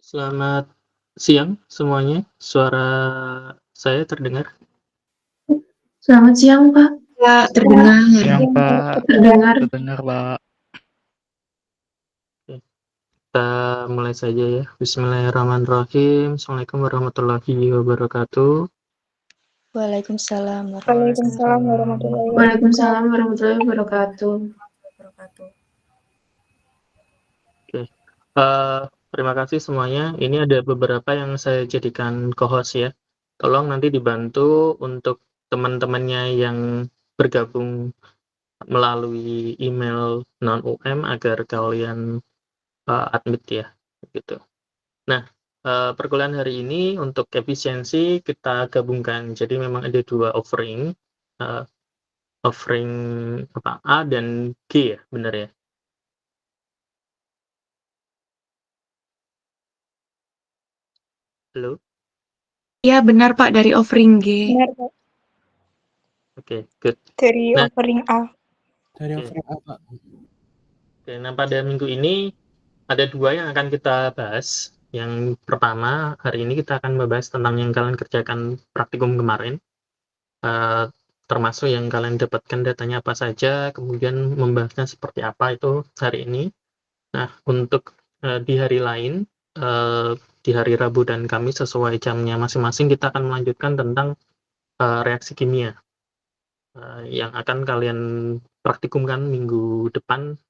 Selamat siang semuanya. Suara saya terdengar? Selamat siang, Pak. Kak, terdengar. Siang Pak, Terdengar. terdengar Pak. Oke, kita mulai saja ya. Bismillahirrahmanirrahim. Assalamualaikum warahmatullahi wabarakatuh. Waalaikumsalam Waalaikumsalam warahmatullahi Waalaikumsalam warahmatullahi wabarakatuh. wabarakatuh. Oke, terima kasih semuanya. Ini ada beberapa yang saya jadikan co-host ya. Tolong nanti dibantu untuk teman-temannya yang bergabung melalui email non-UM agar kalian admit ya, gitu. Nah, perkuliahan hari ini untuk efisiensi kita gabungkan. Jadi memang ada dua offering, offering A dan G ya, benar ya? Halo? Iya benar Pak, dari offering G. Benar, Pak. Oke, good. Dari Nah, offering A. Dari Oke. offering apa? Oke, nah pada minggu ini ada dua yang akan kita bahas. Yang pertama, hari ini kita akan membahas tentang yang kalian kerjakan praktikum kemarin. Termasuk yang kalian dapatkan datanya apa saja, kemudian membahasnya seperti apa itu hari ini. Nah, untuk di hari lain, di hari Rabu dan Kamis sesuai jamnya masing-masing, kita akan melanjutkan tentang reaksi kimia yang akan kalian praktikumkan minggu depan,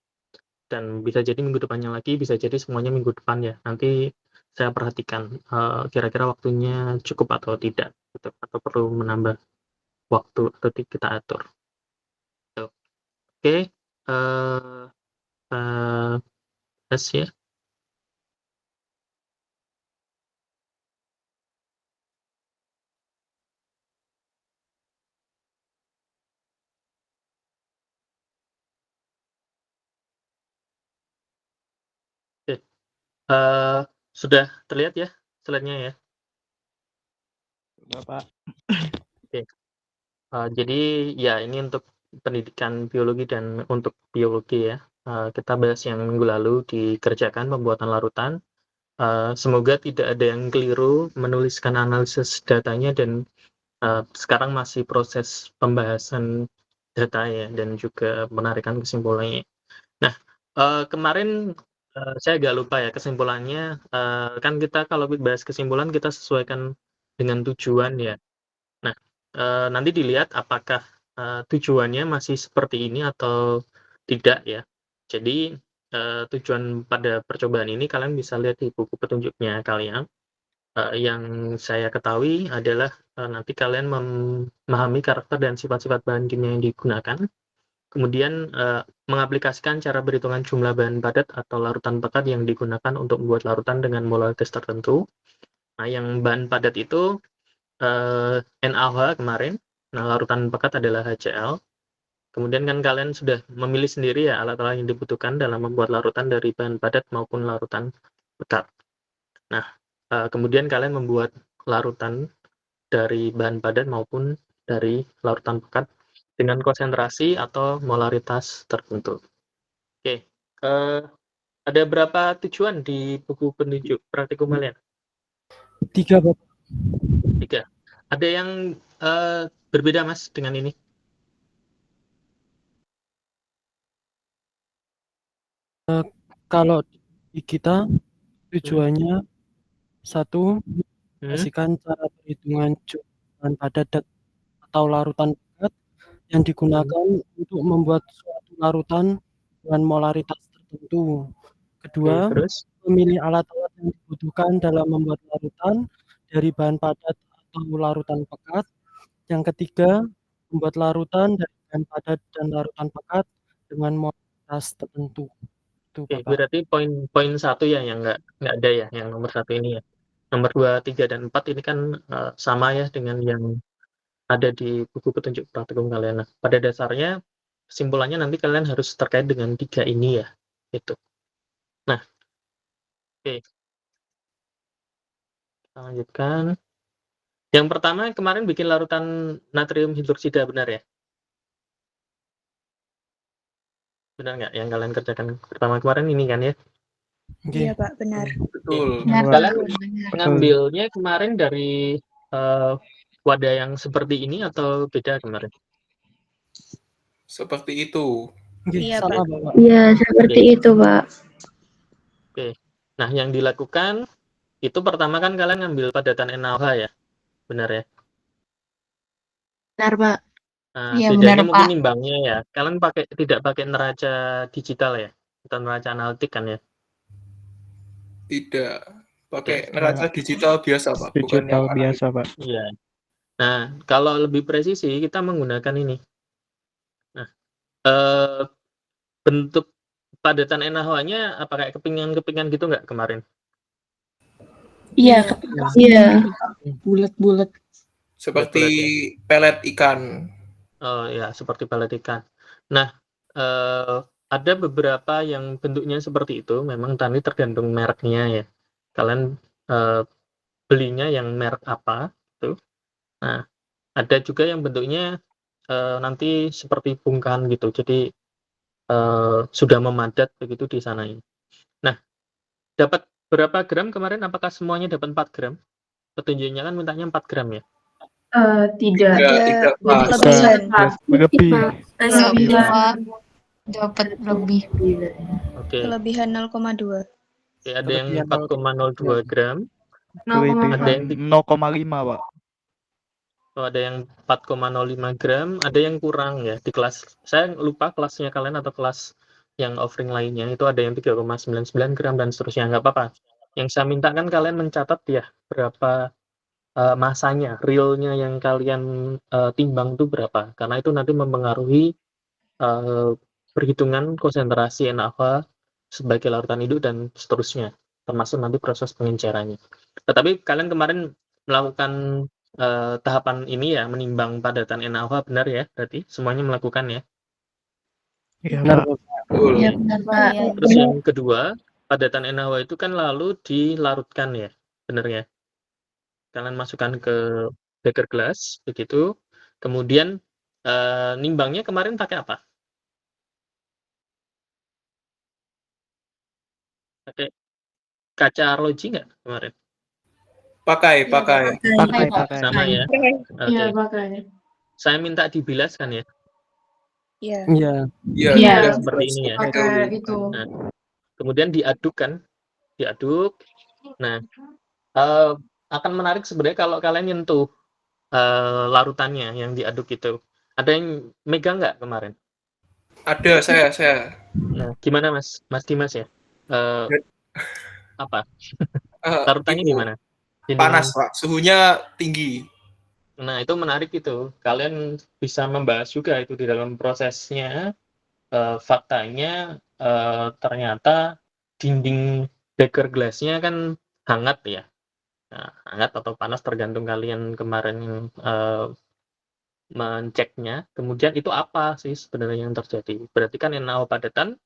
dan bisa jadi minggu depannya lagi, bisa jadi semuanya minggu depan ya. Nanti saya perhatikan kira-kira waktunya cukup atau tidak, gitu, atau perlu menambah waktu atau kita atur. Oke, tes ya. Oke, sudah terlihat ya slide-nya ya? Bapak. Oke, jadi ya ini untuk pendidikan biologi dan untuk biologi ya. Kita bahas yang minggu lalu dikerjakan pembuatan larutan. Semoga tidak ada yang keliru menuliskan analisis datanya, dan sekarang masih proses pembahasan data ya, dan juga penarikan kesimpulannya. Nah, kemarin saya agak lupa ya kesimpulannya. Kan kita kalau bahas kesimpulan kita sesuaikan dengan tujuan ya. Nah, nanti dilihat apakah tujuannya masih seperti ini atau tidak ya. Jadi tujuan pada percobaan ini kalian bisa lihat di buku petunjuknya kalian. Yang saya ketahui adalah nanti kalian memahami karakter dan sifat-sifat bahan kimia yang digunakan, kemudian mengaplikasikan cara perhitungan jumlah bahan padat atau larutan pekat yang digunakan untuk membuat larutan dengan molaritas tertentu. Nah, yang bahan padat itu NaOH kemarin, nah larutan pekat adalah HCl. Kemudian kan kalian sudah memilih sendiri ya alat-alat yang dibutuhkan dalam membuat larutan dari bahan padat maupun larutan pekat. Nah, kemudian kalian membuat larutan dari bahan padat maupun dari larutan pekat dengan konsentrasi atau molaritas tertentu. Oke, ada berapa tujuan di buku petunjuk praktikum kalian? 3 Bapak. 3. Ada yang berbeda Mas dengan ini? Kalau di kita tujuannya satu, pastikan cara perhitungan bahan padat atau larutan pekat yang digunakan untuk membuat suatu larutan dengan molaritas tertentu. Kedua, Terus? memilih alat-alat yang dibutuhkan dalam membuat larutan dari bahan padat atau larutan pekat. Yang ketiga, membuat larutan dari bahan padat dan larutan pekat dengan molaritas tertentu. Itu Oke, Bapak. berarti poin 1 ya yang nggak ada ya, yang nomor 1 ini ya. Nomor 2, 3, dan 4 ini kan sama ya dengan yang ada di buku petunjuk praktikum kalian. Nah, pada dasarnya kesimpulannya nanti kalian harus terkait dengan 3 ini ya, itu. Nah, oke. Kita lanjutkan. Yang pertama kemarin bikin larutan natrium hidroksida, benar ya? Benar nggak yang kalian kerjakan pertama kemarin ini kan ya? Nggih. Iya, Pak, benar. Betul. Benar, Kalian benar. ngambilnya kemarin dari wadah yang seperti ini atau beda kemarin? Seperti itu. Nggih, Iya, sama Pak. Bapak. Iya, seperti itu, Pak. Oke. Nah, yang dilakukan itu pertama kan kalian ngambil padatan NaOH ya, benar ya? Benar, Pak. Nah, Iya, bedanya benar, mungkin Pak. nimbangnya ya. Kalian tidak pakai neraca digital ya, atau neraca analitik kan ya? Tidak. Pakai Oke. neraca digital biasa, Pak. Bukan Digital yang biasa, Pak. Iya. Nah, kalau lebih presisi kita menggunakan ini. Nah, eh, bentuk padatan NaOH-nya apa kayak kepingan-kepingan gitu nggak kemarin? Iya, iya. Bulat-bulat. seperti Bulat-bulat ya? pelet ikan. Oh ya, seperti pelet ikan. Nah, ada beberapa yang bentuknya seperti itu, memang tadi tergantung mereknya ya. Kalian belinya yang merek apa tuh. Nah, ada juga yang bentuknya nanti seperti bungkahan gitu. Jadi sudah memadat begitu di sana ini. Nah, dapat berapa gram kemarin? Apakah semuanya dapat 4 gram? Petunjuknya kan mintanya 4 gram ya? Tidak. Tidak, Pak. Kelebihan. Lebih. Kelebihan. Dapat lebih. Oke. Kelebihan 0,2. Oke, ada yang Kelebihan 4,02 gram. Ada yang 0,5, Pak. ada yang 4,05 gram, ada yang kurang ya di kelas. Saya lupa kelasnya kalian atau kelas yang offering lainnya itu ada yang 3,99 gram dan seterusnya, nggak apa-apa. Yang saya minta kan kalian mencatat ya berapa masanya, realnya yang kalian timbang itu berapa. Karena itu nanti mempengaruhi perhitungan konsentrasi NaOH sebagai larutan hidup dan seterusnya, termasuk nanti proses pengencerannya. Tetapi kalian kemarin melakukan tahapan ini ya, menimbang padatan NaOH, benar ya? Berarti semuanya melakukan ya? Iya, Benar, Pak. Bapak. Betul. Iya, benar, Pak. Terus yang kedua, padatan NaOH itu kan lalu dilarutkan ya, benar ya? Kalian masukkan ke beker glass, begitu. Kemudian nimbangnya kemarin pakai apa? Pakai kaca arloji nggak kemarin? Pakai. Sama ya? Iya, Oke. pakai. Saya minta dibilaskan ya? Iya. Iya. Iya, Iya. sudah Seperti ini ya? Pakai itu. Nah, kemudian diaduk kan? Diaduk. Nah, akan menarik sebenarnya kalau kalian nyentuh larutannya yang diaduk itu. Ada yang megang nggak kemarin? Ada, saya. Nah, gimana Mas Dimas ya? Apa? Larutannya Itu gimana? panas, Pak. Suhunya tinggi. Nah, itu menarik itu. Kalian bisa membahas juga itu di dalam prosesnya. Faktanya ternyata dinding beker glassnya kan hangat ya. Nah, hangat atau panas tergantung kalian kemarin menceknya. Kemudian itu apa sih sebenarnya yang terjadi? Berarti kan NaOH padatan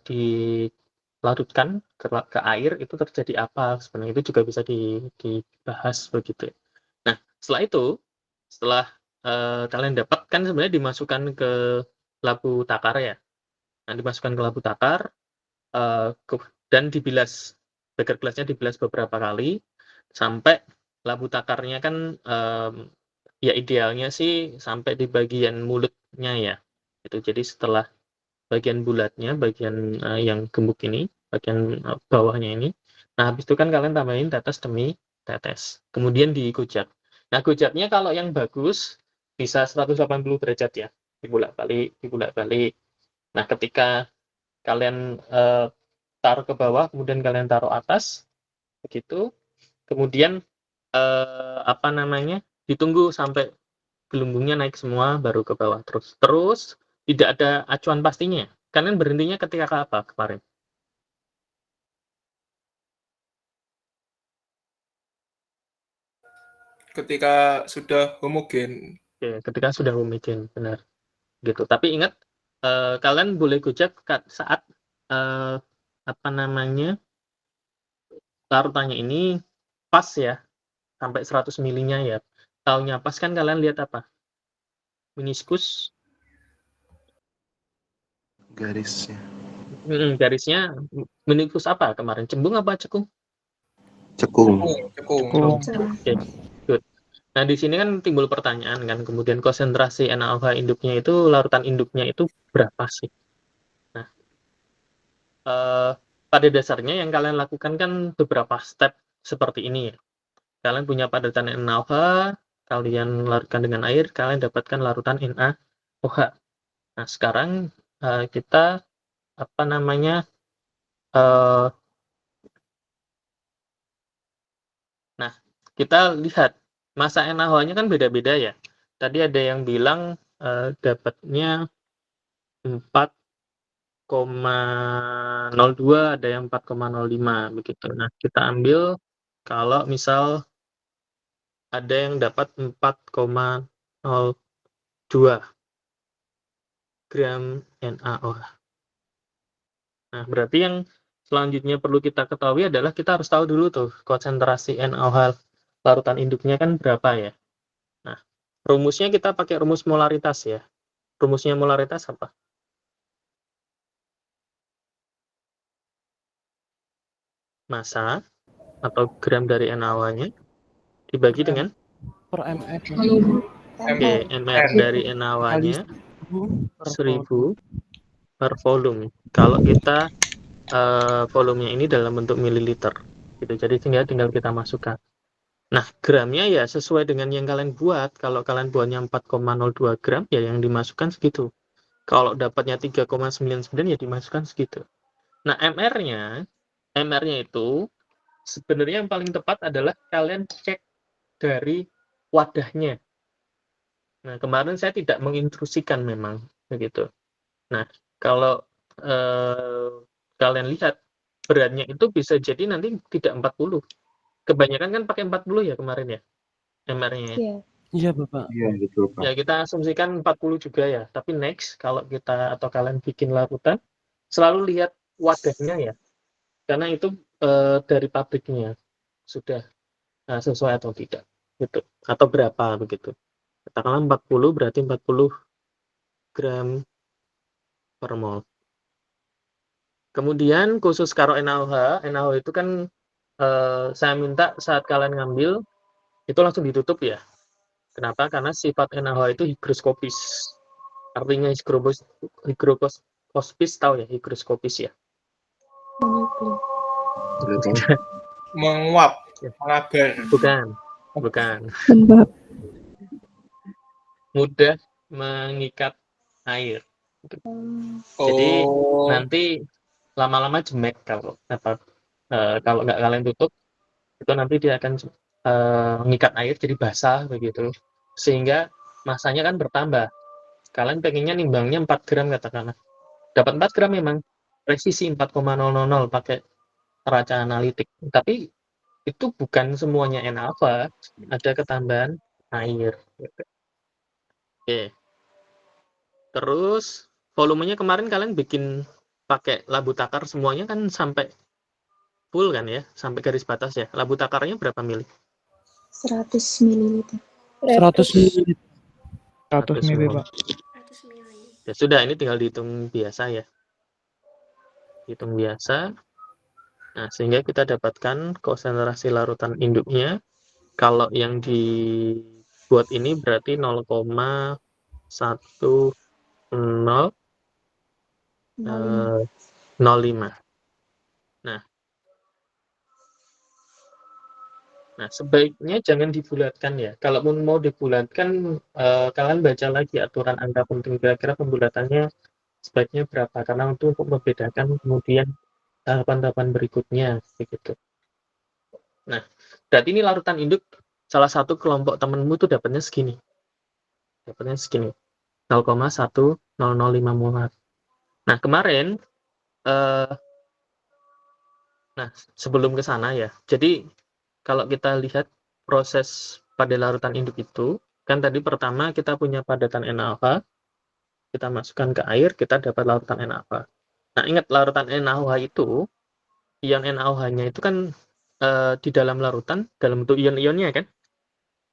dilarutkan ke air itu terjadi apa? Sebenarnya itu juga bisa dibahas begitu. Nah, setelah kalian dapat kan sebenarnya dimasukkan ke labu takar ya. Nah, dimasukkan ke labu takar dan dibilas, beker glassnya dibilas beberapa kali sampai labu takarnya kan ya idealnya sih sampai di bagian mulutnya ya. Itu jadi setelah bagian bulatnya, bagian yang gembuk ini, bagian bawahnya ini. Nah, habis itu kan kalian tambahin tetes demi tetes. Kemudian dikucek. Nah, kuceknya kalau yang bagus bisa 180 derajat ya, dibulak-balik. Nah, ketika kalian taruh ke bawah, kemudian kalian taruh atas, begitu. Kemudian ditunggu sampai gelembungnya naik semua, baru ke bawah terus. Tidak ada acuan pastinya. Kalian berhentinya ketika apa kemarin? Ketika sudah homogen. Oke, ketika sudah homogen, benar. Gitu. Tapi ingat, kalian boleh kucek saat larutannya ini pas ya, sampai 100 milinya ya. Taunya pas kan kalian lihat apa? Meniskus. Garisnya. Garisnya menimbus apa kemarin? Cembung apa cekung? Cekung. Cekung. Cekung. Oke, good. Nah, di sini kan timbul pertanyaan kan, kemudian konsentrasi NaOH induknya itu, larutan induknya itu berapa sih? Nah, pada dasarnya yang kalian lakukan kan beberapa step seperti ini ya. Kalian punya padatan NaOH, kalian larutkan dengan air, kalian dapatkan larutan NaOH. Nah, sekarang kita apa namanya? Nah, kita lihat massa NaOH-nya kan beda-beda ya. Tadi ada yang bilang dapatnya 4,02, ada yang 4,05 begitu. Nah, kita ambil kalau misal ada yang dapat 4,02 gram NaOH. Nah, berarti yang selanjutnya perlu kita ketahui adalah kita harus tahu dulu tuh konsentrasi NaOH larutan induknya kan berapa ya. Nah, rumusnya kita pakai rumus molaritas ya. Rumusnya molaritas apa? Massa atau gram dari NaOH-nya dibagi dengan per ml. Oke, mR dari NaOH-nya 1000 per volume. Kalau kita volumenya ini dalam bentuk mililiter, gitu. Jadi tinggal kita masukkan. Nah, gramnya ya sesuai dengan yang kalian buat. Kalau kalian buatnya 4,02 gram, ya yang dimasukkan segitu. Kalau dapatnya 3,99 ya dimasukkan segitu. Nah, MR-nya itu sebenarnya yang paling tepat adalah kalian cek dari wadahnya. Nah, kemarin saya tidak mengintrusikan memang begitu. Nah, kalau kalian lihat beratnya itu bisa jadi nanti tidak 40. Kebanyakan kan pakai 40 ya kemarin ya, MR-nya. Iya. Iya, Bapak. Iya, betul, Pak. Ya, kita asumsikan 40 juga ya. Tapi next, kalau kita atau kalian bikin larutan, selalu lihat wadahnya ya. Karena itu dari pabriknya sudah sesuai atau tidak. Gitu. Atau berapa begitu. Katakanlah 40 berarti 40 gram per mol. Kemudian khusus karo NaOH itu kan saya minta saat kalian ngambil itu langsung ditutup ya. Kenapa? Karena sifat NaOH itu higroskopis. Artinya higroskopis tahu ya, higroskopis ya. Menguap, mengabar. Bukan. Mudah mengikat air. Jadi nanti lama-lama jemek kalau nggak kalian tutup, itu nanti dia akan mengikat air jadi basah begitu, sehingga masanya kan bertambah. Kalian pengennya nimbangnya 4 gram katakanlah, dapat 4 gram memang presisi 4,000 pakai neraca analitik, tapi itu bukan semuanya NaOH, ada ketambahan air. Oke. Terus volumenya kemarin kalian bikin pakai labu takar semuanya kan sampai full kan ya, sampai garis batas ya. Labu takarnya berapa mili? 100 ml. 100 ml. 100 mili, Pak. Ya sudah, ini tinggal dihitung biasa ya. Hitung biasa. Nah, sehingga kita dapatkan konsentrasi larutan induknya. Kalau yang dibuat ini berarti 0,10 0,05. Nah, sebaiknya jangan dibulatkan ya. Kalau mau dibulatkan, kalian baca lagi aturan angka penting, kira-kira pembulatannya sebaiknya berapa. Karena untuk membedakan kemudian tahapan-tahapan berikutnya. Begitu. Nah, berarti ini larutan induk salah satu kelompok temenmu tuh dapatnya segini. 0,1005 molar. Nah, kemarin, sebelum ke sana ya, jadi kalau kita lihat proses pada larutan induk itu, kan tadi pertama kita punya padatan NaOH, kita masukkan ke air, kita dapat larutan NaOH. Nah, ingat larutan NaOH itu, ion NaOH-nya itu kan di dalam larutan, dalam bentuk ion-ionnya kan,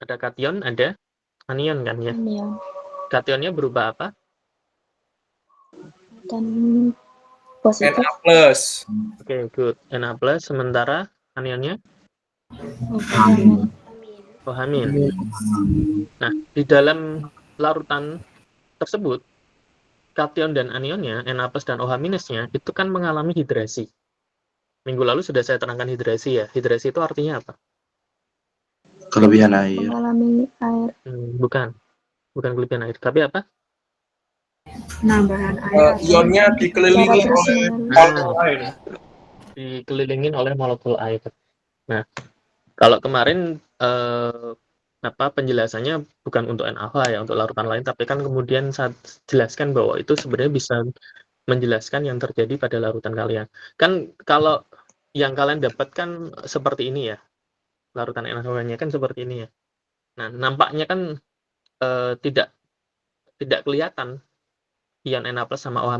ada kation, ada anion kan ya. Anion. Kationnya berupa apa? Dan Positif. Na+. Oke, good. Na+, sementara anionnya OH-. Nah, di dalam larutan tersebut, kation dan anionnya, Na+ dan OH-nya, itu kan mengalami hidrasi. Minggu lalu sudah saya terangkan hidrasi ya. Hidrasi itu artinya apa? Kelebihan air. Mengalami air. Bukan kelebihan air. Tapi apa? Penambahan air. Ionnya dikelilingi Secara oleh terus-menerus. molekul air. Dikelilingin oleh molekul air. Nah, kalau kemarin penjelasannya bukan untuk NaOH ya, untuk larutan lain, tapi kan kemudian saya jelaskan bahwa itu sebenarnya bisa menjelaskan yang terjadi pada larutan kalian. Kan kalau yang kalian dapatkan seperti ini ya, larutan NaOH-nya kan seperti ini ya. Nah, nampaknya kan tidak kelihatan ion Na+ sama OH-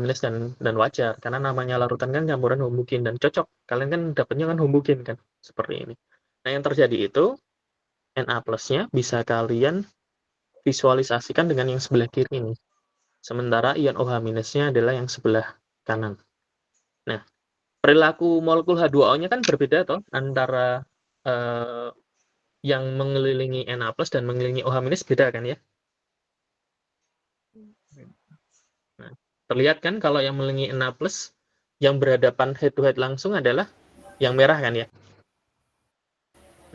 dan wajar, karena namanya larutan kan campuran homogen dan cocok. Kalian kan dapatnya kan homogen kan, seperti ini. Nah, yang terjadi itu Na+-nya bisa kalian visualisasikan dengan yang sebelah kiri ini. Sementara ion OH- adalah yang sebelah kanan. Nah, perilaku molekul H2O-nya kan berbeda toh antara yang mengelilingi Na+ dan mengelilingi OH- beda kan ya? Nah, terlihat kan kalau yang mengelilingi Na+, yang berhadapan head to head langsung adalah yang merah kan ya?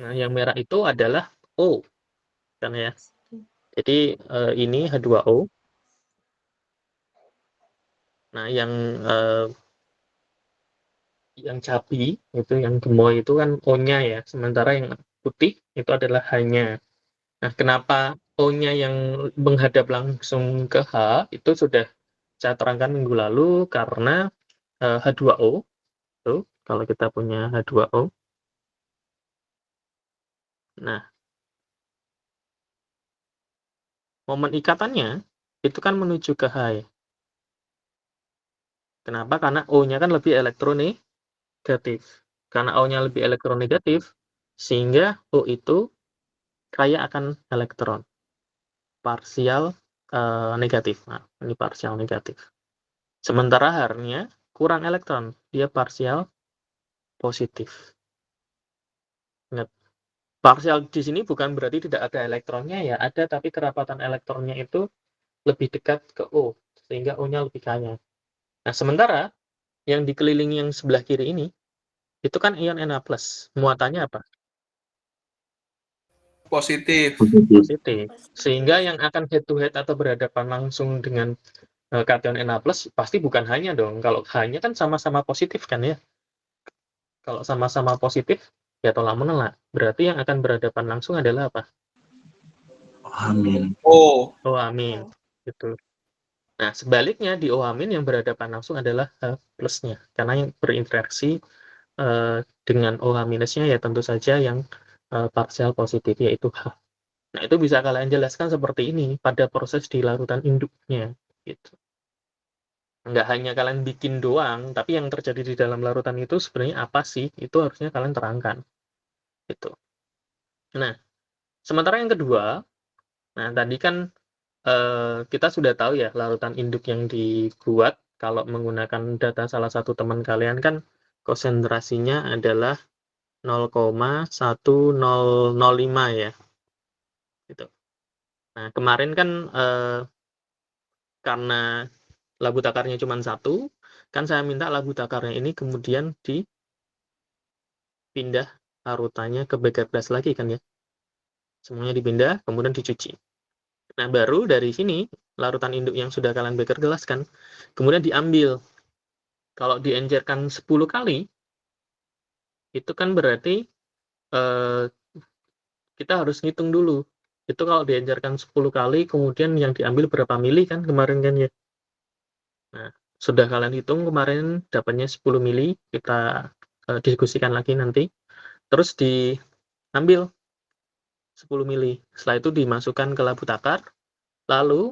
Nah, yang merah itu adalah O kan ya. Jadi ini H2O. Nah, yang cabi itu, yang gemoy itu kan O-nya ya, sementara yang putih itu adalah H-nya. Nah, kenapa O-nya yang menghadap langsung ke H itu sudah saya terangkan minggu lalu, karena H2O itu kalau kita punya H2O, nah momen ikatannya itu kan menuju ke H ya. Kenapa? Karena O-nya kan lebih elektronegatif. Karena O-nya lebih elektronegatif, sehingga O itu kaya akan elektron. Parsial negatif. Nah, ini parsial negatif. Sementara H-nya kurang elektron, dia parsial positif. Ingat, parsial di sini bukan berarti tidak ada elektronnya ya, ada, tapi kerapatan elektronnya itu lebih dekat ke O, sehingga O-nya lebih kaya. Nah, sementara yang dikelilingi yang sebelah kiri ini, itu kan ion Na+. Muatannya apa? Positif. Positif. Sehingga yang akan head to head atau berhadapan langsung dengan kation Na+, pasti bukan hanya dong. Kalau hanya kan sama-sama positif kan ya. Kalau sama-sama positif, ya tolak menolak. Berarti yang akan berhadapan langsung adalah apa? Amin. O. OH-. Gitu. Nah, sebaliknya di OH- yang berhadapan langsung adalah H+-nya. Karena yang berinteraksi dengan OH-nya ya tentu saja yang parsial positif, yaitu H. Nah, itu bisa kalian jelaskan seperti ini pada proses di larutan induknya. Gitu. Nggak hanya kalian bikin doang, tapi yang terjadi di dalam larutan itu sebenarnya apa sih? Itu harusnya kalian terangkan. Gitu. Nah, sementara yang kedua, nah tadi kan kita sudah tahu ya larutan induk yang dibuat kalau menggunakan data salah satu teman kalian kan konsentrasinya adalah 0,1005 ya. Gitu. Nah, kemarin kan karena labu takarnya cuma satu, kan saya minta labu takarnya ini kemudian dipindah larutannya ke beker gas lagi kan ya. Semuanya dipindah, kemudian dicuci. Nah, baru dari sini, larutan induk yang sudah kalian beker gelaskan, kemudian diambil. Kalau diencerkan 10 kali, itu kan berarti kita harus ngitung dulu. Itu kalau diencerkan 10 kali, kemudian yang diambil berapa mili kan kemarin kan ya. Nah, sudah kalian hitung kemarin dapatnya 10 mili, kita diskusikan lagi nanti. Terus diambil 10 mili. Setelah itu dimasukkan ke labu takar, lalu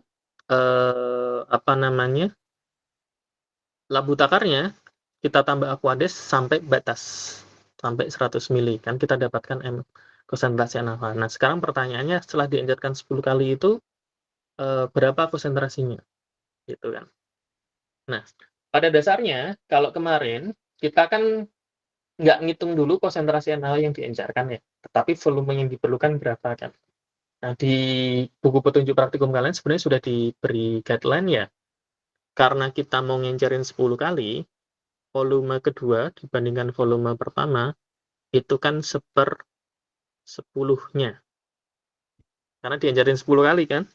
labu takarnya kita tambah aquades sampai batas, sampai 100 mili. Kan kita dapatkan konsentrasi NaOH. Nah, sekarang pertanyaannya setelah diencerkan 10 kali itu berapa konsentrasinya? Gitu kan. Nah, pada dasarnya kalau kemarin kita kan nggak ngitung dulu konsentrasi NaOH yang diencerkan ya, tetapi volume yang diperlukan berapa kan. Nah, di buku petunjuk praktikum kalian sebenarnya sudah diberi guideline ya, karena kita mau ngencerin 10 kali, volume kedua dibandingkan volume pertama, itu kan 1/10-nya. Karena diencerin 10 kali kan,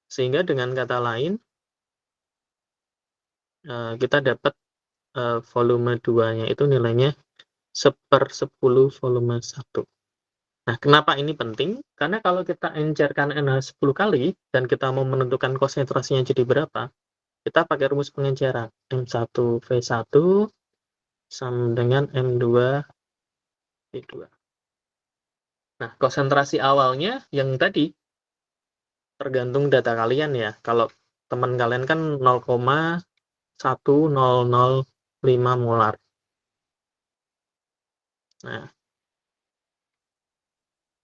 sehingga dengan kata lain, kita dapat volume 2-nya itu nilainya 1/10 volume 1. Nah, kenapa ini penting? Karena kalau kita encerkan NaOH 10 kali, dan kita mau menentukan konsentrasinya jadi berapa, kita pakai rumus pengenceran. M1V1 sama dengan M2V2. Nah, konsentrasi awalnya yang tadi, tergantung data kalian ya. Kalau teman kalian kan 0,1005 molar. Nah,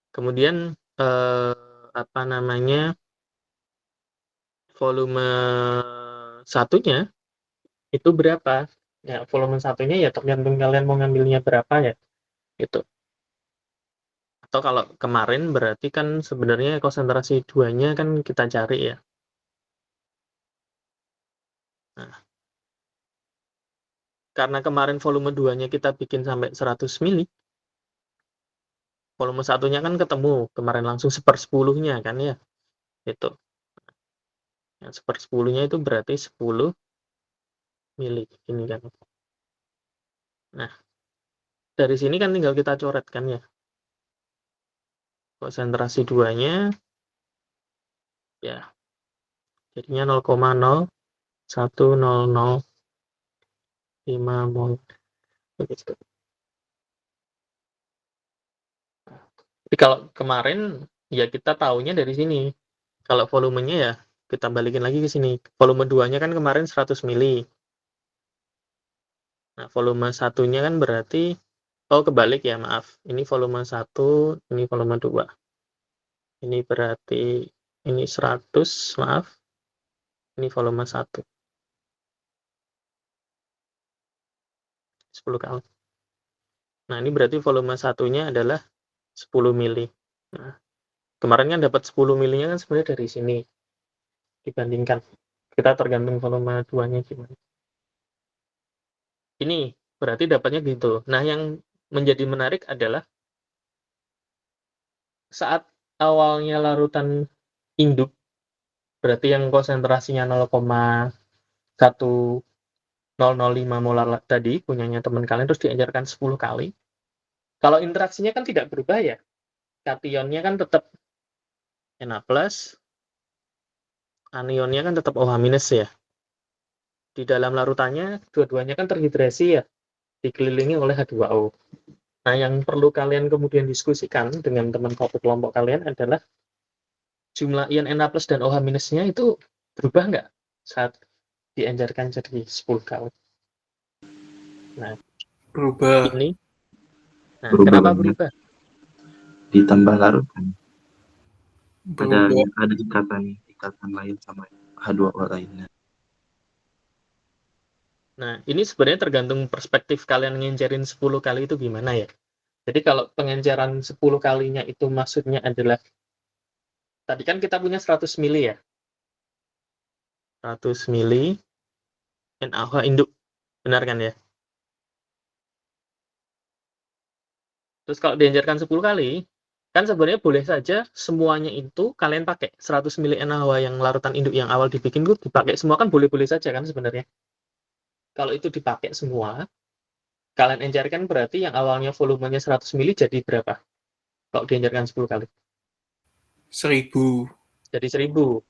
kemudian volume satunya itu berapa? Ya, volume satunya ya tergantung kalian mau ngambilnya berapa ya. Gitu. Atau kalau kemarin berarti kan sebenarnya konsentrasi 2-nya kan kita cari ya. Nah, karena kemarin volume 2-nya kita bikin sampai 100 mili, volume satunya kan ketemu, kemarin langsung 1/10-nya kan ya. Itu. Yang 1/10-nya itu berarti 10 mili. Ini kan. Nah, dari sini kan tinggal kita coret kan ya. Konsentrasi 2-nya, ya, jadinya 0,01005 mol. Begitu. Jadi kalau kemarin, ya kita taunya dari sini. Kalau volumenya ya, kita balikin lagi ke sini. Volume 2-nya kan kemarin 100 mili. Nah, volume satunya kan berarti, kebalik ya, maaf. Ini volume 1, ini volume 2. Ini berarti, ini 100, maaf. Ini volume 1. 10 kali. Nah, ini berarti volume satunya adalah 10 mili. Nah, kemarin kan dapat 10 milinya kan sebenarnya dari sini. Dibandingkan. Kita tergantung volume 2-nya gimana. Ini berarti dapatnya gitu. Nah, yang menjadi menarik adalah saat awalnya larutan induk, berarti yang konsentrasinya 0,1005 molar tadi, punyanya teman kalian, terus diencerkan 10 kali. Kalau interaksinya kan tidak berubah ya. Kationnya kan tetap Na+, anionnya kan tetap OH- ya. Di dalam larutannya, dua-duanya kan terhidrasi ya, dikelilingi oleh H2O. Nah, yang perlu kalian kemudian diskusikan dengan teman satu kelompok kalian adalah jumlah ion Na+ dan OH- itu berubah nggak saat diencerkan jadi 10 kali? Nah, Berubah. ini. Nah, Berubah kenapa banget. berubah? Ditambah larutan. Berubah. Ada ikatan lain sama H2O lainnya. Nah, ini sebenarnya tergantung perspektif kalian ngencerin 10 kali itu gimana ya. Jadi kalau pengenceran 10 kalinya itu maksudnya adalah, tadi kan kita punya 100 mili ya. 100 mili NaOH induk. Benar kan ya? Terus kalau diencerkan 10 kali, kan sebenarnya boleh saja semuanya itu kalian pakai. 100 mili NaOH yang larutan induk yang awal dibikin itu dipakai semua kan boleh-boleh saja kan sebenarnya. Kalau itu dipakai semua, kalian encerkan berarti yang awalnya volumenya 100 mili jadi berapa? Kalau diencerkan 10 kali. 1000. Jadi 1000.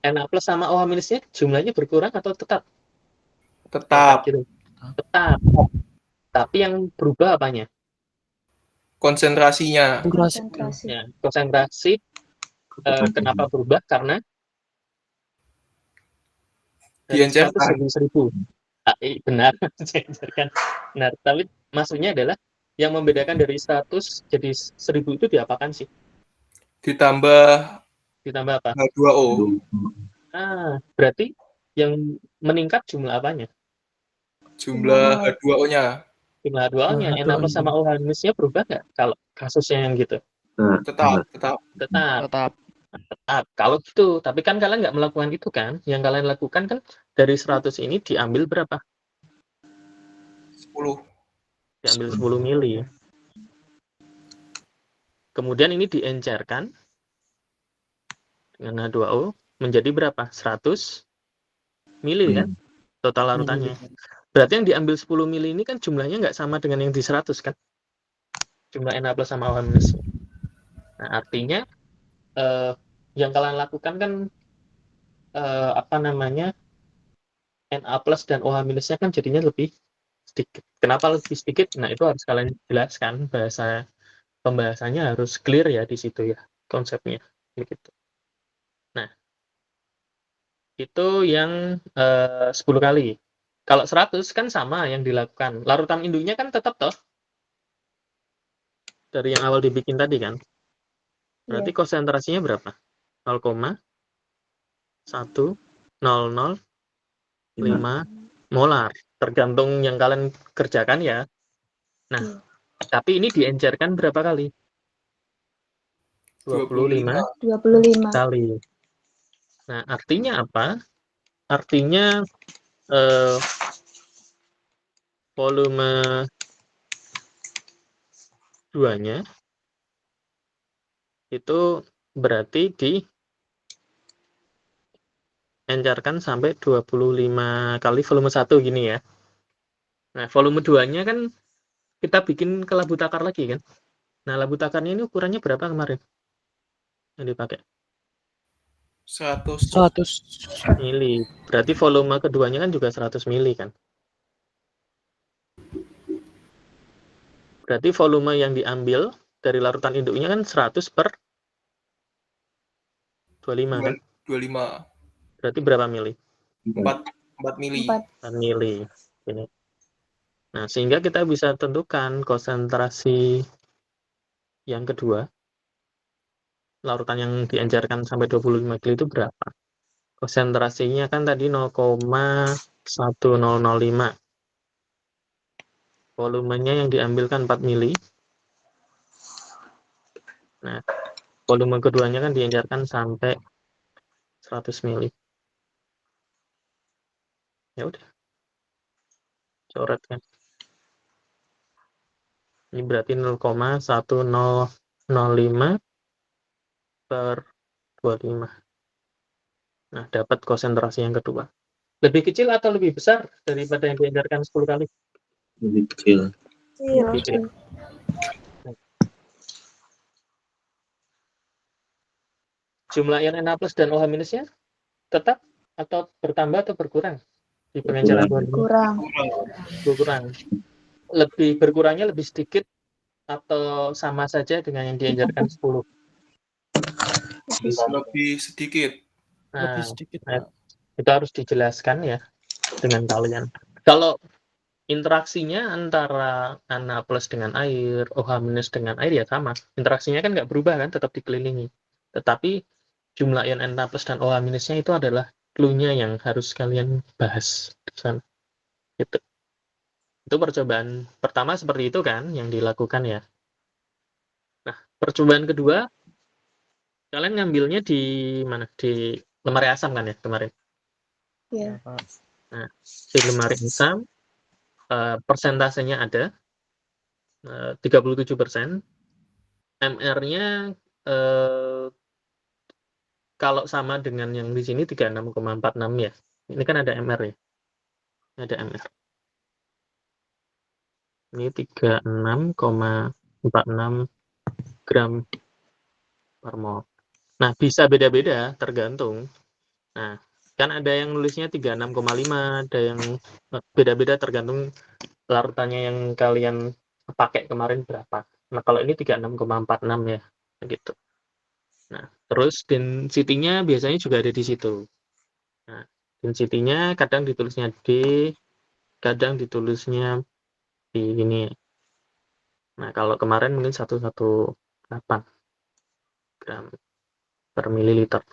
Na+ sama OH- jumlahnya berkurang atau tetap? Tetap. Gitu. Tetap. Tapi yang berubah apanya? Konsentrasinya. Konsentrasi. Ya, konsentrasi. Kenapa berubah? Karena dari 100 Diencerkan. jadi 1000. Benar. Benar. Tapi maksudnya adalah yang membedakan dari 100 jadi 1000 itu diapakan sih? Ditambah Ditambah apa? H2O. Berarti yang meningkat jumlah apanya? Jumlah H2O-nya. Jumlah H2O-nya, H2O. NA+ sama OH- berubah nggak kalau kasusnya yang gitu? Tetap. Tetap. Kalau gitu, tapi kan kalian nggak melakukan itu kan? Yang kalian lakukan kan dari 100 ini diambil berapa? 10. Diambil 10 mili. Kemudian ini diencerkan dengan H2O menjadi berapa? 100 mili kan? Total larutannya. Berarti yang diambil 10 mili ini kan jumlahnya nggak sama dengan yang di 100 kan? Jumlah Na+ sama OH-. Nah, artinya yang kalian lakukan kan Na+ dan OH- kan jadinya lebih sedikit. Kenapa lebih sedikit? Nah, itu harus kalian jelaskan, pembahasannya harus clear ya di situ ya, konsepnya begitu. Nah, itu yang 10 kali. Kalau 100 kan sama yang dilakukan. Larutan induknya kan tetap toh dari yang awal dibikin tadi kan. Berarti konsentrasinya berapa? 0,1005 molar. Tergantung yang kalian kerjakan ya. Nah, tapi ini diencerkan berapa kali? 25 kali. Nah, artinya apa? Artinya volume 2-nya itu berarti diencerkan sampai 25 kali volume 1 gini ya. Nah, volume 2-nya kan kita bikin ke labu takar lagi kan. Nah, labu takarnya ini ukurannya berapa kemarin yang dipakai? 100 mili. Berarti volume keduanya kan juga 100 mili kan. Berarti volume yang diambil dari larutan induknya kan 100 per 25 kan? 25. Berarti berapa mili? 4 mili. 4 mili. Ini. Nah, sehingga kita bisa tentukan konsentrasi yang kedua, larutan yang diencerkan sampai 25 kili itu berapa? Konsentrasinya kan tadi 0,1005. Volumenya yang diambilkan 4 mili. Nah, volume keduanya kan diencerkan sampai 100 mili. Ya udah. Coret kan. Ini berarti 0,1005 per 25. Nah, dapat konsentrasi yang kedua. Lebih kecil atau lebih besar daripada yang diencerkan 10 kali? Lebih kecil. Lebih kecil. Jumlah ion Na+ dan OH- tetap atau bertambah atau berkurang di pengenceran berkurang. Lebih berkurangnya lebih sedikit atau sama saja dengan yang diencerkan 10? Lebih sedikit. Nah, Lebih sedikit. itu harus dijelaskan ya dengan kalian. Kalau interaksinya antara Na+ dengan air, OH- dengan air ya sama. Interaksinya kan nggak berubah kan, tetap dikelilingi. Tetapi jumlah ion Na+ dan OH- itu adalah clue-nya yang harus kalian bahas di sana. Gitu. Itu percobaan pertama seperti itu kan yang dilakukan ya. Nah, percobaan kedua kalian ngambilnya di mana? Di lemari asam kan ya kemarin? Iya. Nah, di lemari asam persentasenya ada 37%. MR-nya kalau sama dengan yang di sini 36,46 ya. Ini kan ada MR ya. Ada MR. Ini 36,46 gram per mol. Nah, bisa beda-beda tergantung. Nah, kan ada yang nulisnya 36,5, ada yang beda-beda tergantung larutannya yang kalian pakai kemarin berapa. Nah, kalau ini 36,46 ya, gitu. Nah, terus density-nya biasanya juga ada di situ. Nah, density-nya kadang ditulisnya D, kadang ditulisnya di ini. Nah, kalau kemarin mungkin 118 gram per mililiter.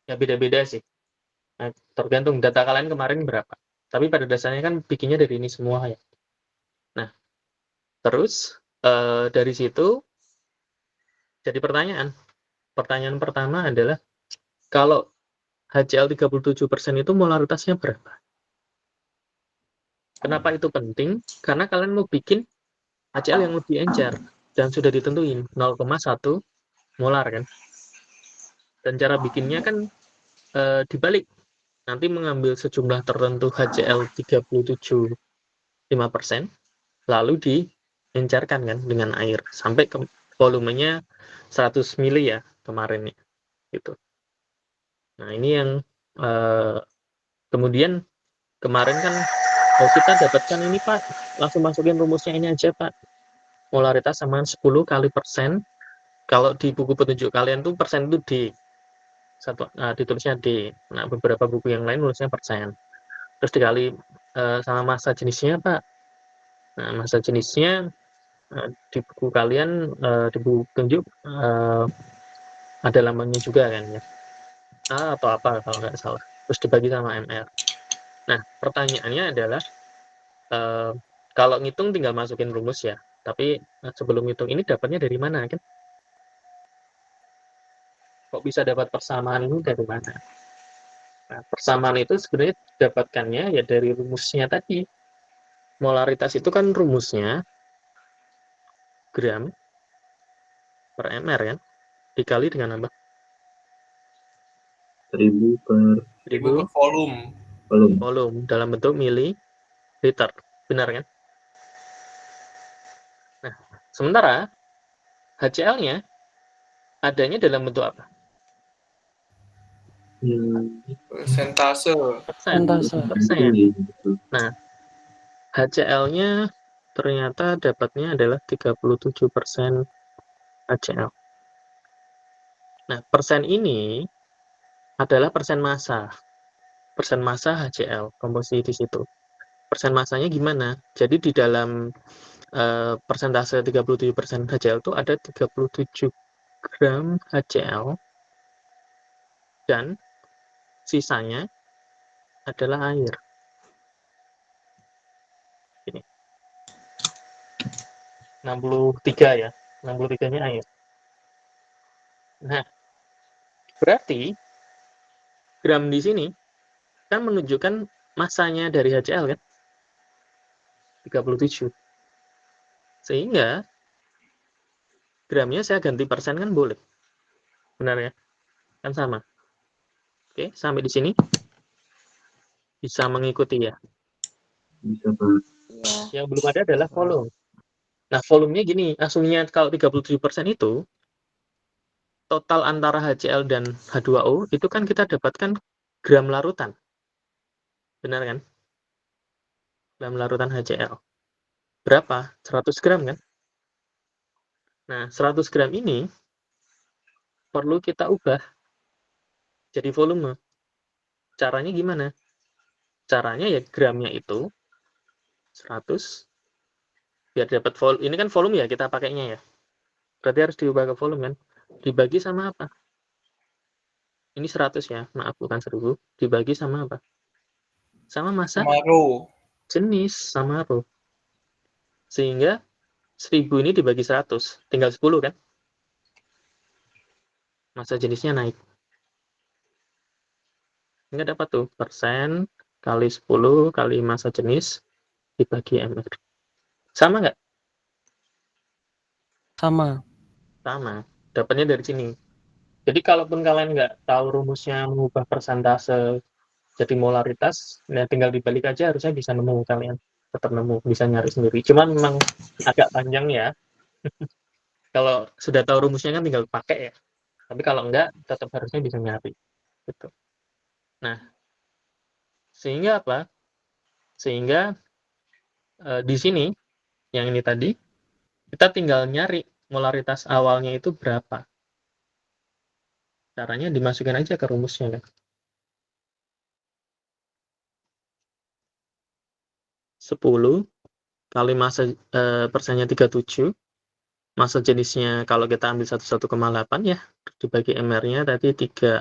Ya beda-beda sih. Nah, tergantung data kalian kemarin berapa. Tapi pada dasarnya kan bikinnya dari ini semua ya. Nah, terus dari situ jadi pertanyaan. Pertanyaan pertama adalah kalau HCl 37% itu molaritasnya berapa? Kenapa itu penting? Karena kalian mau bikin HCl yang lebih encer dan sudah ditentuin 0,1 molar kan. Dan cara bikinnya kan dibalik. Nanti mengambil sejumlah tertentu HCl 37,5%, lalu diencerkan kan dengan air sampai ke volumenya 100 mili ya kemarin ya. Gitu. Nah, ini yang kemudian kemarin kan kita dapatkan ini Pak, langsung masukin rumusnya ini aja Pak. Molaritas sama 10 kali persen. Kalau di buku petunjuk kalian tuh persen itu D. Ditulisnya D. Nah, beberapa buku yang lain nulisnya persen. Terus dikali sama massa jenisnya Pak. Nah, massa jenisnya di buku kalian, di buku petunjuk ada lambangnya juga kan ya. A atau apa kalau nggak salah. Terus dibagi sama MR. Nah, pertanyaannya adalah kalau ngitung tinggal masukin rumus ya. Tapi sebelum ngitung ini dapatnya dari mana kan? Kok bisa dapat persamaan ini dari mana? Nah, persamaan itu sebenarnya didapatkannya ya dari rumusnya tadi. Molaritas itu kan rumusnya gram per mr kan? Dikali dengan apa? 1000 per 1000 per volume. Volume dalam bentuk mililiter. Benar kan? Nah, sementara HCl-nya adanya dalam bentuk apa? Persentase. Persen. Nah, HCl-nya ternyata dapatnya adalah 37% HCl. Nah, persen ini adalah persen massa. Persen massa HCl, komposisi di situ. Persen massanya gimana? Jadi di dalam persentase 37% HCl itu ada 37 gram HCl dan sisanya adalah air. Ini 63 ya, 63-nya air. Nah, berarti gram di sini kan menunjukkan massanya dari HCl kan? 37. Sehingga gramnya saya ganti persen kan boleh. Benar ya? Kan sama. Oke, sampai di sini bisa mengikuti ya. Bisa Pak. Yang belum ada adalah volume. Nah, volumenya gini, asumsinya kalau 37% itu total antara HCl dan H2O itu kan kita dapatkan gram larutan. Benar kan? Gram larutan HCl. Berapa? 100 gram kan? Nah, 100 gram ini perlu kita ubah jadi volume. Caranya gimana? Caranya ya gramnya itu 100 biar dapat volume. Ini kan volume ya kita pakainya ya. Berarti harus diubah ke volume kan? Dibagi sama apa? Ini 100 ya, maaf bukan 1000. Dibagi sama apa? Sama massa jenis, sama rho. Sehingga 1000 ini dibagi 100, tinggal 10 kan? Massa jenisnya naik. Nggak dapat tuh, persen kali 10 kali massa jenis dibagi mr. Sama nggak? Sama. Sama. Dapatnya dari sini. Jadi kalaupun kalian nggak tahu rumusnya mengubah persentase jadi molaritas, nah tinggal dibalik aja harusnya bisa nemu kalian. Tetap nemu, bisa nyari sendiri. Cuman memang agak panjang ya. Kalau sudah tahu rumusnya kan tinggal pakai ya. Tapi kalau enggak, tetap harusnya bisa nyari. Gitu. Nah, sehingga apa? Sehingga di sini, yang ini tadi, kita tinggal nyari molaritas awalnya itu berapa. Caranya dimasukin aja ke rumusnya kan. 10 kali massa persennya 37, massa jenisnya kalau kita ambil 11,8 ya, dibagi MR-nya tadi 36,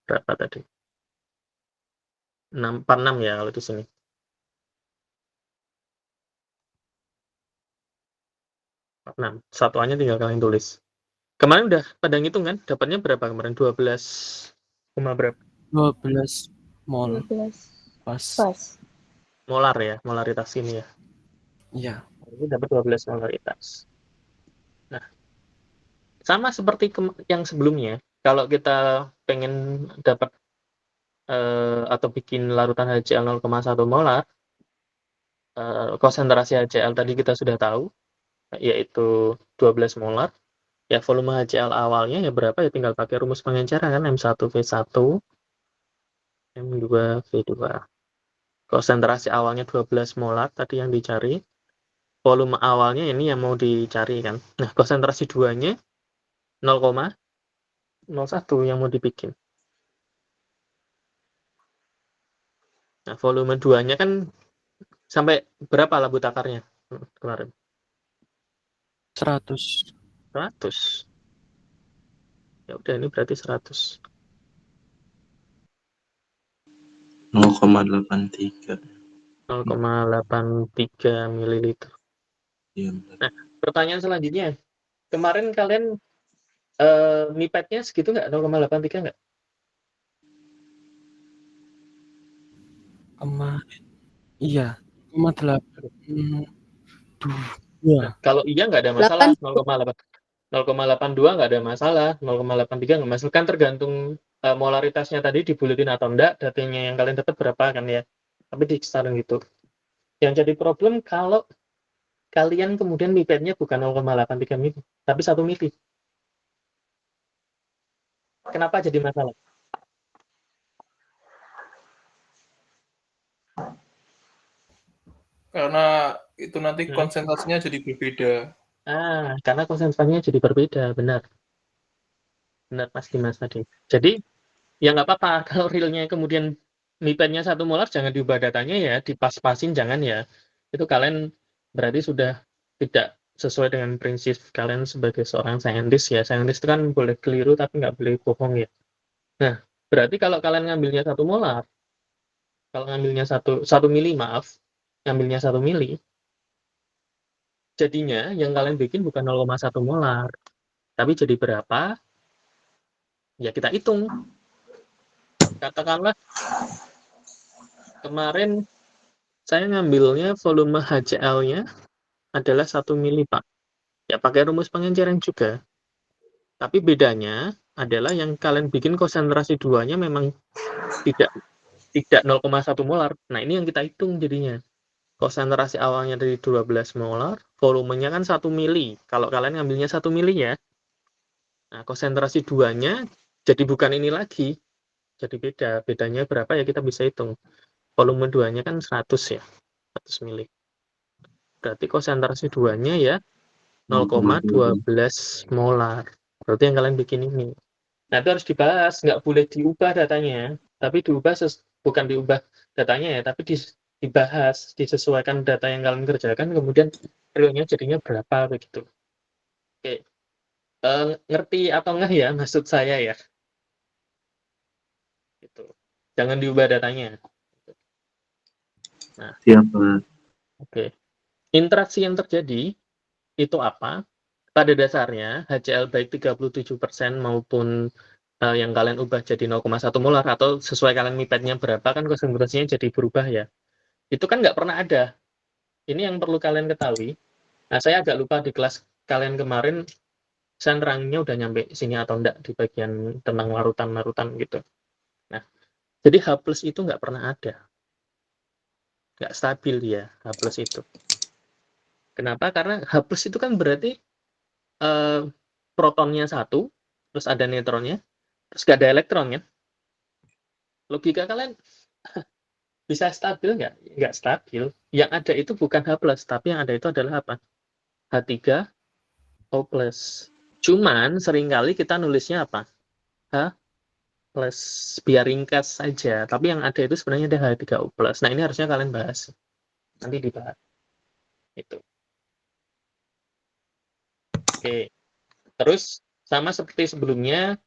berapa tadi? 46 ya kalau di sini. Satuannya tinggal kalian tulis. Kemarin udah pada ngitung kan? Dapatnya berapa kemarin? 12, berapa? 12 mol. 12. Pas. Pas. Molar ya, molaritas ini ya. Iya. Ini dapat 12 molaritas. Nah, sama seperti yang sebelumnya, kalau kita pengen dapat atau bikin larutan HCl 0,1 molar, konsentrasi HCl tadi kita sudah tahu, yaitu 12 molar. Ya volume HCl awalnya ya berapa ya, tinggal pakai rumus pengenceran kan, M1V1 M2V2. Konsentrasi awalnya 12 molar tadi yang dicari, volume awalnya ini yang mau dicari kan. Nah, konsentrasi 2-nya 0,01 yang mau dibikin. Nah, volume 2-nya kan sampai berapa labu takarnya kemarin? 100. 100. Ya udah, ini berarti 100. 0,83. 0,83 mililiter. Iya. Nah, pertanyaan selanjutnya. Kemarin kalian MIPET-nya segitu nggak? 0,83 nggak? Kemarin. Iya. 0,8. Nah, kalau iya nggak ada masalah. 0,82 nggak ada masalah. 0,83 nggak masalah. Kan tergantung molaritasnya tadi dibuletin atau enggak. Datanya yang kalian dapat berapa kan ya. Tapi di kisaran gitu. Yang jadi problem kalau kalian kemudian MIPET-nya bukan 0,83 mili, tapi 1 mili. Kenapa jadi masalah? Karena itu nanti konsentrasinya jadi berbeda. Karena konsentrasinya jadi berbeda, benar. Benar Mas Dimas tadi. Jadi, ya nggak apa-apa. Kalau realnya kemudian MIPET-nya 1 molar, jangan diubah datanya ya, dipas-pasin jangan ya. Itu kalian berarti sudah tidak sesuai dengan prinsip kalian sebagai seorang saintis ya. Saintis itu kan boleh keliru tapi nggak boleh bohong ya. Nah, berarti kalau kalian ngambilnya 1 molar, kalau ngambilnya 1 mili, maaf, ngambilnya 1 mili, jadinya yang kalian bikin bukan 0,1 molar, tapi jadi berapa? Ya kita hitung. Katakanlah kemarin saya ngambilnya volume HCl-nya adalah 1 mili, Pak. Ya pakai rumus pengenceran juga. Tapi bedanya adalah yang kalian bikin konsentrasi 2-nya memang tidak 0,1 molar. Nah, ini yang kita hitung jadinya. Konsentrasi awalnya dari 12 molar, volumenya kan 1 mili. Kalau kalian ngambilnya 1 mili ya. Nah, konsentrasi 2-nya jadi bukan ini lagi. Jadi beda. Bedanya berapa ya kita bisa hitung. Volume 2-nya kan 100 ya. 100 mili. Berarti konsentrasi 2-nya ya 0,12 molar. Berarti yang kalian bikin ini. Nah, itu harus dibahas. Nggak boleh diubah datanya. Tapi diubah, bukan diubah datanya ya, tapi dibahas, disesuaikan data yang kalian kerjakan, kemudian realnya jadinya berapa begitu. Oke. Ngerti atau enggak ya maksud saya ya? Gitu. Jangan diubah datanya. Nah, oke. Interaksi yang terjadi itu apa? Pada dasarnya HCl baik 37% maupun yang kalian ubah jadi 0,1 molar atau sesuai kalian MIPET-nya berapa kan konsentrasinya jadi berubah ya. Itu kan nggak pernah ada. Ini yang perlu kalian ketahui. Nah, saya agak lupa di kelas kalian kemarin saya nerangnya udah nyampe sini atau enggak di bagian tentang larutan-larutan gitu. Nah, jadi H+ itu nggak pernah ada. Nggak stabil dia H+ itu. Kenapa? Karena H+ itu kan berarti protonnya 1, terus ada neutronnya, terus nggak ada elektron kan? Logika kalian bisa stabil nggak? Nggak stabil. Yang ada itu bukan H+, tapi yang ada itu adalah apa? H3O+. Cuman seringkali kita nulisnya apa? H+, biar ringkas saja. Tapi yang ada itu sebenarnya ada H3O+. Nah, ini harusnya kalian bahas. Nanti dibahas. Itu. Oke. Terus, sama seperti sebelumnya,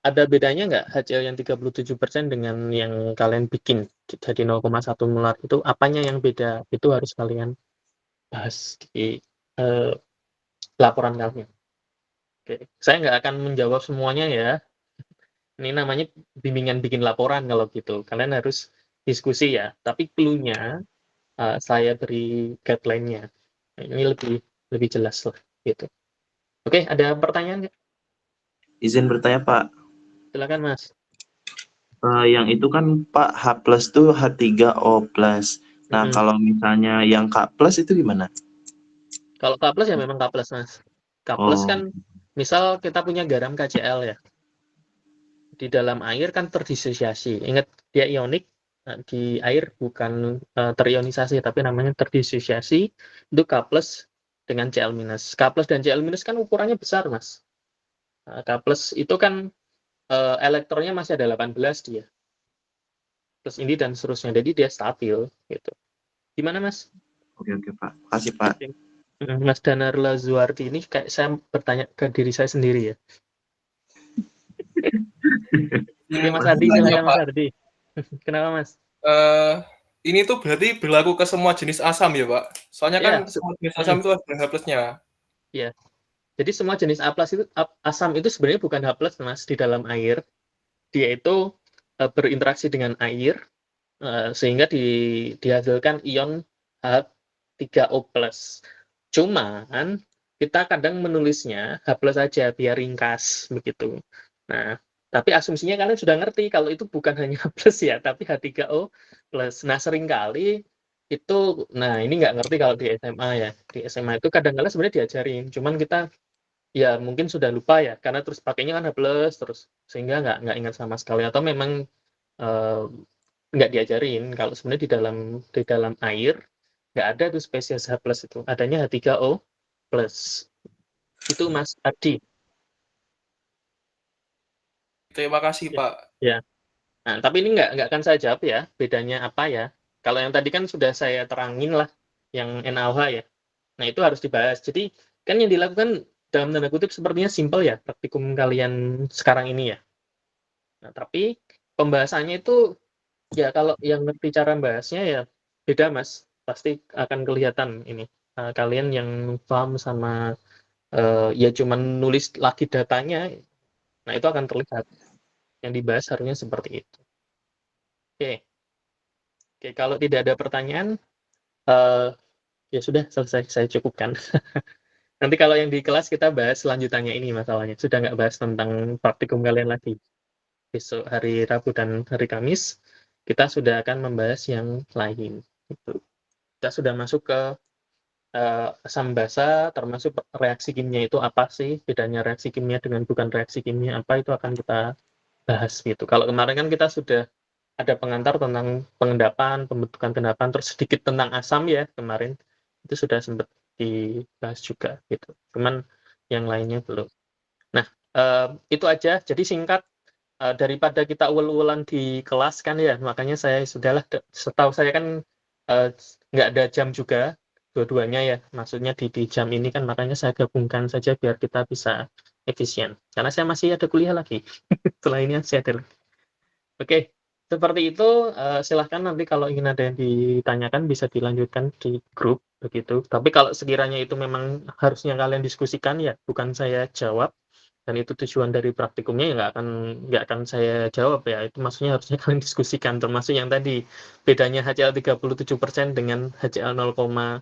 ada bedanya nggak HCl yang 37% dengan yang kalian bikin jadi 0,1 molar itu apanya yang beda? Itu harus kalian bahas di laporan kalian. Oke, saya nggak akan menjawab semuanya ya. Ini namanya bimbingan bikin laporan kalau gitu. Kalian harus diskusi ya. Tapi clue-nya saya beri guideline-nya. Ini lebih jelas lah gitu. Oke, ada pertanyaan nggak? Izin bertanya Pak. Silakan Mas. Yang itu kan Pak H+ tuh H3O+. Nah, kalau misalnya yang K+ itu gimana? Kalau K+ ya memang K+ Mas. K+ kan misal kita punya garam KCl ya. Di dalam air kan terdisosiasi. Ingat dia ionik, di air bukan terionisasi tapi namanya terdisosiasi. Itu K+ dengan Cl-. K+ dan Cl- kan ukurannya besar Mas. K+ itu kan elektronnya masih ada 18 dia. Terus ini dan seterusnya. Jadi dia stabil gitu. Gimana Mas? Oke Pak. Makasih Pak. Mas Danar Lazuardi ini kayak saya bertanya ke diri saya sendiri ya. Oke, Mas Ardi, silakan Mas Ardi. Kenapa Mas? Ini tuh berarti berlaku ke semua jenis asam ya Pak? Soalnya kan semua jenis asam itu ada H+-nya. Iya. Jadi semua jenis itu asam itu sebenarnya bukan H+ Mas di dalam air. Dia itu berinteraksi dengan air sehingga dihasilkan ion H3O+. Cuman kita kadang menulisnya H+ saja biar ringkas begitu. Nah, tapi asumsinya kalian sudah ngerti kalau itu bukan hanya H+ ya, tapi H3O+. Nah, seringkali itu, nah ini nggak ngerti kalau di SMA ya. Di SMA itu kadang-kadang sebenarnya diajarin, cuman kita ya mungkin sudah lupa ya, karena terus pakainya kan H+, terus sehingga nggak ingat sama sekali, atau memang nggak diajarin kalau sebenarnya di dalam air nggak ada tuh spesies H+ itu, adanya H3O+. Itu Mas Ardi. Terima kasih Pak. Ya. Nah, tapi ini nggak akan saya jawab ya, bedanya apa ya. Kalau yang tadi kan sudah saya terangin lah, yang NaOH ya. Nah, itu harus dibahas. Jadi, kan yang dilakukan dalam tanda kutip sepertinya simpel ya, praktikum kalian sekarang ini ya. Nah, tapi pembahasannya itu, ya kalau yang ngerti cara bahasnya ya beda Mas. Pasti akan kelihatan ini. Kalian yang paham sama ya cuman nulis lagi datanya, nah itu akan terlihat. Yang dibahas harusnya seperti itu. Oke, kalau tidak ada pertanyaan, ya sudah selesai, saya cukupkan. Nanti kalau yang di kelas kita bahas selanjutannya ini masalahnya. Sudah nggak bahas tentang praktikum kalian lagi. Besok hari Rabu dan hari Kamis, kita sudah akan membahas yang lain. Kita sudah masuk ke asam basa, termasuk reaksi kimia itu apa sih, bedanya reaksi kimia dengan bukan reaksi kimia apa, itu akan kita bahas gitu. Kalau kemarin kan kita sudah ada pengantar tentang pengendapan, pembentukan endapan, terus sedikit tentang asam ya kemarin, itu sudah sempat dibahas juga gitu. Cuman yang lainnya belum. Nah, itu aja. Jadi singkat, daripada kita uel-uelan di kelas kan ya, makanya saya sudahlah, setahu saya kan nggak ada jam juga dua-duanya ya, maksudnya di jam ini kan, makanya saya gabungkan saja biar kita bisa efisien. Karena saya masih ada kuliah lagi. Setelah ini saya ada lagi. Oke, seperti itu. Silahkan nanti kalau ingin ada yang ditanyakan bisa dilanjutkan di grup begitu. Tapi kalau sekiranya itu memang harusnya kalian diskusikan ya, bukan saya jawab. Dan itu tujuan dari praktikumnya ya nggak akan saya jawab ya. Itu maksudnya harusnya kalian diskusikan, termasuk yang tadi bedanya HCl 37% dengan HCl 0,1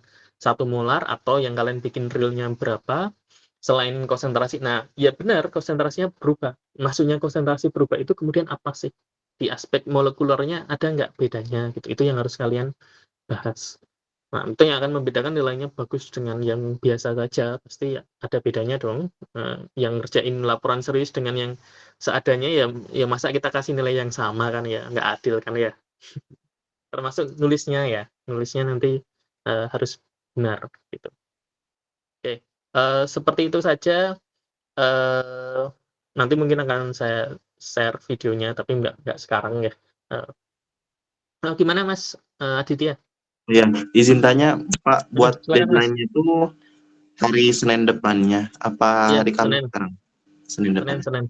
molar, atau yang kalian bikin realnya berapa selain konsentrasi. Nah, ya benar, konsentrasinya berubah. Maksudnya konsentrasi berubah itu kemudian apa sih? Di aspek molekulernya ada nggak bedanya gitu. Itu yang harus kalian bahas. Nah, itu yang akan membedakan nilainya bagus dengan yang biasa saja. Pasti ada bedanya dong. Yang ngerjain laporan serius dengan yang seadanya ya masa kita kasih nilai yang sama kan ya, nggak adil kan ya. Termasuk nulisnya ya. Nulisnya nanti harus benar gitu. Oke, seperti itu saja. Nanti mungkin akan saya share videonya, tapi nggak sekarang ya. Gimana Mas Aditya? Iya, izin tanya Pak, buat Silakan, Mas. deadline-nya itu hari Senin depannya, apa Iya, hari Kamis Senin. sekarang? Senin depan. Senin.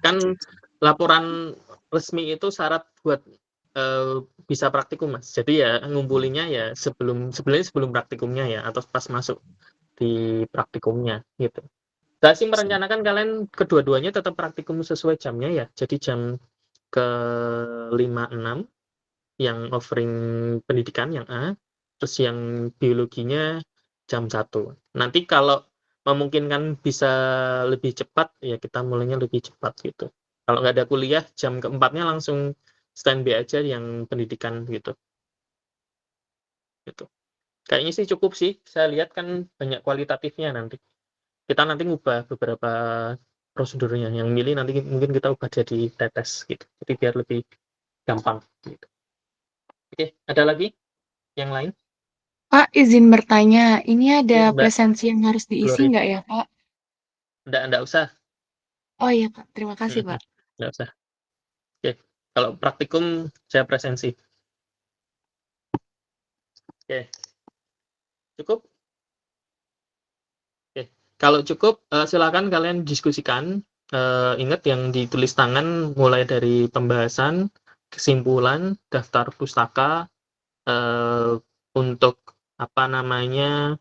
Kan laporan resmi itu syarat buat bisa praktikum, Mas. Jadi ya ngumpulinnya ya sebenarnya sebelum praktikumnya ya, atau pas masuk di praktikumnya gitu. Saya sih merencanakan kalian kedua-duanya tetap praktikum sesuai jamnya ya. Jadi jam ke 5-6 yang offering pendidikan yang A, terus yang biologinya jam 1. Nanti kalau memungkinkan bisa lebih cepat, ya kita mulainya lebih cepat gitu. Kalau nggak ada kuliah, jam keempatnya langsung standby aja yang pendidikan gitu. Gitu. Kayaknya sih cukup sih. Saya lihat kan banyak kualitatifnya nanti. Kita nanti ngubah beberapa prosedurnya. Yang milih nanti mungkin kita ubah jadi tetes gitu. Jadi biar lebih gampang gitu. Oke, ada lagi yang lain? Pak, izin bertanya, ini ada Mbak presensi yang harus diisi Glory. nggak ya, Pak? Nggak usah. Oh iya, Pak. Terima kasih, Pak. Nggak usah. Oke, kalau praktikum saya presensi. Oke. Cukup? Oke. Kalau cukup, silakan kalian diskusikan. Ingat yang ditulis tangan mulai dari pembahasan, kesimpulan, daftar pustaka, untuk apa namanya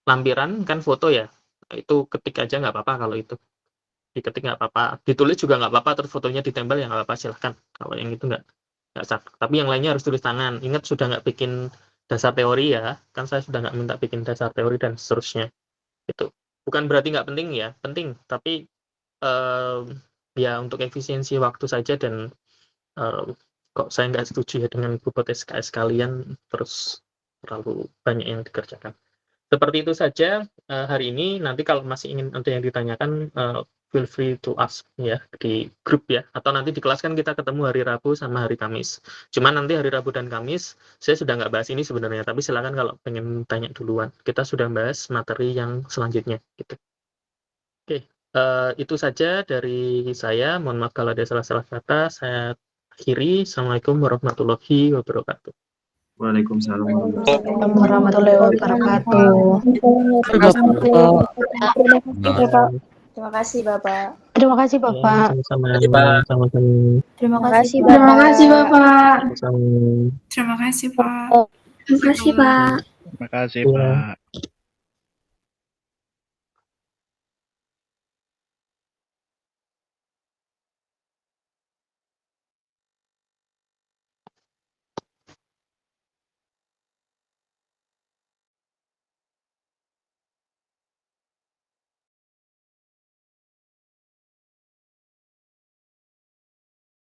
lampiran kan foto ya. Itu ketik aja nggak apa-apa kalau itu. Diketik nggak apa-apa. Ditulis juga nggak apa-apa. Terus fotonya ditempel ya nggak apa-apa silahkan. Kalau yang itu nggak sah. Tapi yang lainnya harus tulis tangan. Ingat sudah nggak bikin dasar teori ya. Kan saya sudah nggak minta bikin dasar teori dan seterusnya. Itu bukan berarti nggak penting ya, penting, tapi ya untuk efisiensi waktu saja dan kok saya nggak setuju ya dengan bobot SKS kalian terus terlalu banyak yang dikerjakan. Seperti itu saja hari ini. Nanti kalau masih ingin ada yang ditanyakan, feel free to ask ya di grup ya, atau nanti di kelas kan kita ketemu hari Rabu sama hari Kamis. Cuman nanti hari Rabu dan Kamis saya sudah nggak bahas ini sebenarnya, tapi silakan kalau pengen tanya duluan. Kita sudah bahas materi yang selanjutnya gitu. Oke, itu saja dari saya. Mohon maaf kalau ada salah-salah kata. Saya akhiri. Assalamualaikum warahmatullahi wabarakatuh. Waalaikumsalam. Warahmatullahi wabarakatuh. Terima kasih, Bapak. Terima kasih, Bapak. Sama-sama. Terima kasih, Terima kasih, Bapak. Sama-sama. Terima kasih, Pak. Terima kasih, Pak. Terima kasih, Iya. Pak.